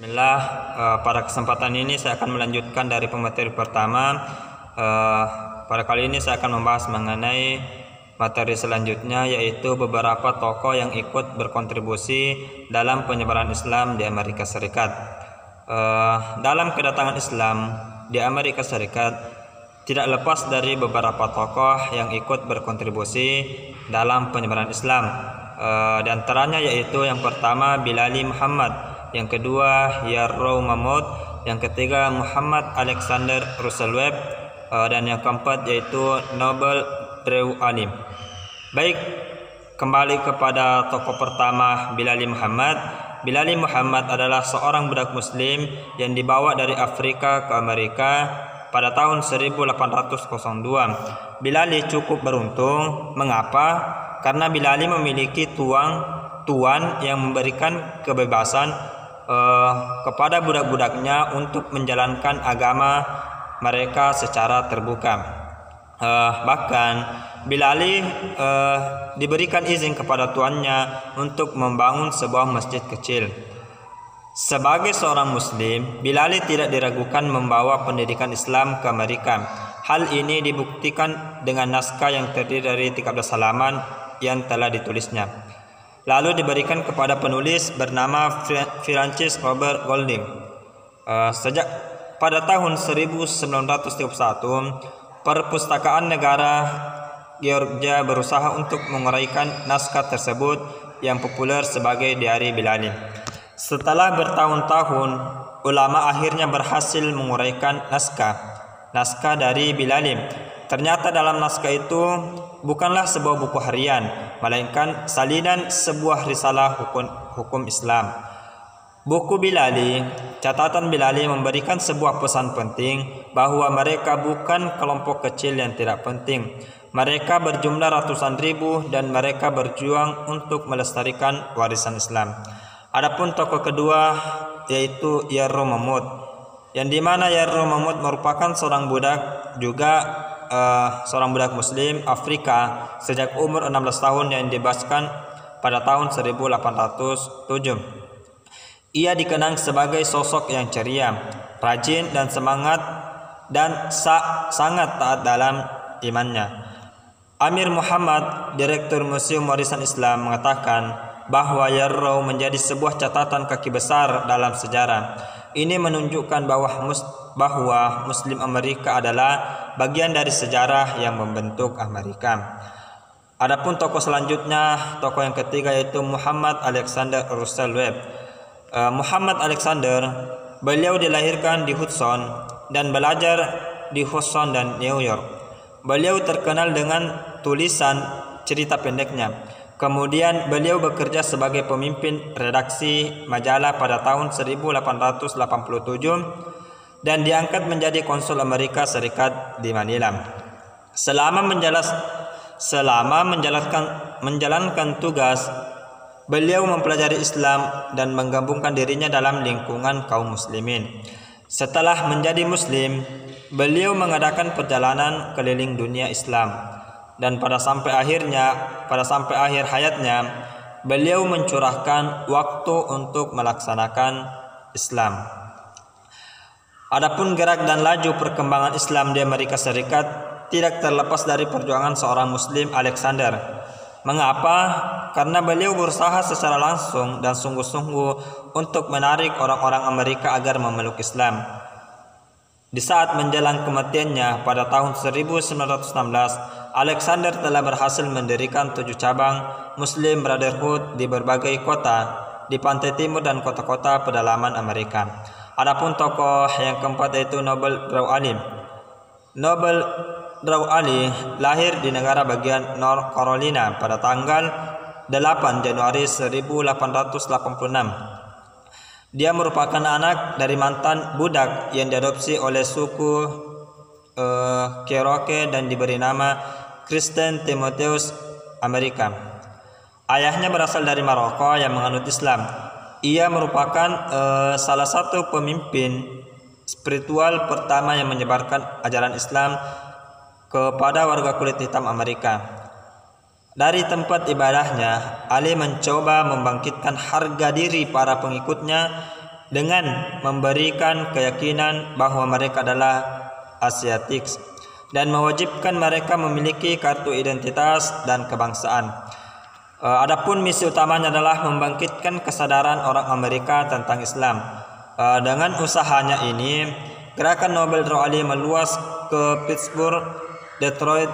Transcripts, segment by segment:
Bismillah, pada kesempatan ini saya akan melanjutkan dari pemateri pertama. Pada kali ini saya akan membahas mengenai materi selanjutnya, yaitu beberapa tokoh yang ikut berkontribusi dalam penyebaran Islam di Amerika Serikat. Dalam kedatangan Islam di Amerika Serikat, tidak lepas dari beberapa tokoh yang ikut berkontribusi dalam penyebaran Islam. Di antaranya yaitu yang pertama Bilali Muhammad, yang kedua Yarrow Mahmud, yang ketiga Muhammad Alexander Russel Webb, dan yang keempat yaitu Noble Drew Ali. Baik, kembali kepada tokoh pertama, Bilali Muhammad. Bilali Muhammad adalah seorang budak muslim yang dibawa dari Afrika ke Amerika pada tahun 1802. Bilali cukup beruntung. Mengapa? Karena Bilali memiliki tuan yang memberikan kebebasan kepada budak-budaknya untuk menjalankan agama mereka secara terbuka. Bahkan Bilali diberikan izin kepada tuannya untuk membangun sebuah masjid kecil. Sebagai seorang muslim, Bilali tidak diragukan membawa pendidikan Islam ke Amerika. Hal ini dibuktikan dengan naskah yang terdiri dari 13 halaman yang telah ditulisnya, lalu diberikan kepada penulis bernama Francis Robert Golding. Sejak pada tahun 1931, Perpustakaan Negara Georgia berusaha untuk menguraikan naskah tersebut yang populer sebagai Diari Bilali. Setelah bertahun-tahun, ulama akhirnya berhasil menguraikan naskah dari Bilali. Ternyata dalam naskah itu bukanlah sebuah buku harian, melainkan salinan sebuah risalah hukum Islam. Buku Bilali, catatan Bilali memberikan sebuah pesan penting bahwa mereka bukan kelompok kecil yang tidak penting. Mereka berjumlah ratusan ribu dan mereka berjuang untuk melestarikan warisan Islam. Adapun tokoh kedua yaitu Yarrow Mahmud, yang dimana Yarrow Mahmud merupakan seorang budak muslim Afrika sejak umur 16 tahun yang dibebaskan pada tahun 1807. Ia dikenang sebagai sosok yang ceria, rajin dan semangat, dan sangat taat dalam imannya. Amir Muhammad, Direktur Museum Warisan Islam, mengatakan bahwa Yarrow menjadi sebuah catatan kaki besar dalam sejarah. Ini menunjukkan bahwa Muslim Amerika adalah bagian dari sejarah yang membentuk Amerika. Adapun tokoh selanjutnya, tokoh yang ketiga yaitu Muhammad Alexander Russel Webb. Muhammad Alexander, beliau dilahirkan di Hudson dan belajar di Hudson dan New York. Beliau terkenal dengan tulisan cerita pendeknya. Kemudian beliau bekerja sebagai pemimpin redaksi majalah pada tahun 1887 dan diangkat menjadi konsul Amerika Serikat di Manila. Selama menjalankan tugas, beliau mempelajari Islam dan menggabungkan dirinya dalam lingkungan kaum muslimin. Setelah menjadi muslim, beliau mengadakan perjalanan keliling dunia Islam, dan pada sampai akhir hayatnya, beliau mencurahkan waktu untuk melaksanakan Islam. Adapun gerak dan laju perkembangan Islam di Amerika Serikat tidak terlepas dari perjuangan seorang muslim Alexander. Mengapa? Karena beliau berusaha secara langsung dan sungguh-sungguh untuk menarik orang-orang Amerika agar memeluk Islam. Di saat menjelang kematiannya pada tahun 1916, Alexander telah berhasil mendirikan 7 cabang Muslim Brotherhood di berbagai kota di pantai timur dan kota-kota pedalaman Amerika. Adapun tokoh yang keempat yaitu Noble Drew Ali. Noble Drew Ali lahir di negara bagian North Carolina pada tanggal 8 Januari 1886. Dia merupakan anak dari mantan budak yang diadopsi oleh suku Cherokee dan diberi nama Kristen Timotheus Amerika. Ayahnya berasal dari Maroko yang menganut Islam. Ia merupakan salah satu pemimpin spiritual pertama yang menyebarkan ajaran Islam kepada warga kulit hitam Amerika. Dari tempat ibadahnya, Ali mencoba membangkitkan harga diri para pengikutnya dengan memberikan keyakinan bahwa mereka adalah Asiatik dan mewajibkan mereka memiliki kartu identitas dan kebangsaan. Adapun misi utamanya adalah membangkitkan kesadaran orang Amerika tentang Islam. Dengan usahanya ini, gerakan Nobel Draw Ali meluas ke Pittsburgh, Detroit,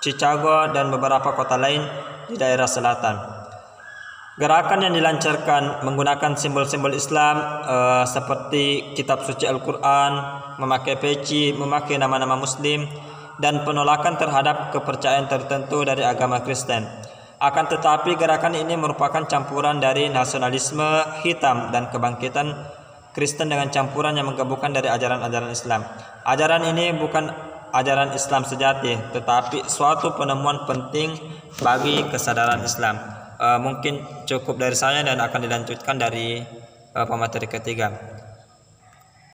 Chicago, dan beberapa kota lain di daerah selatan. Gerakan yang dilancarkan menggunakan simbol-simbol Islam seperti kitab suci Al-Quran, memakai peci, memakai nama-nama Muslim, dan penolakan terhadap kepercayaan tertentu dari agama Kristen. Akan tetapi gerakan ini merupakan campuran dari nasionalisme hitam dan kebangkitan Kristen dengan campuran yang menggabungkan dari ajaran-ajaran Islam. Ajaran ini bukan ajaran Islam sejati, tetapi suatu penemuan penting bagi kesadaran Islam. Mungkin cukup dari saya dan akan dilanjutkan dari pemateri ketiga.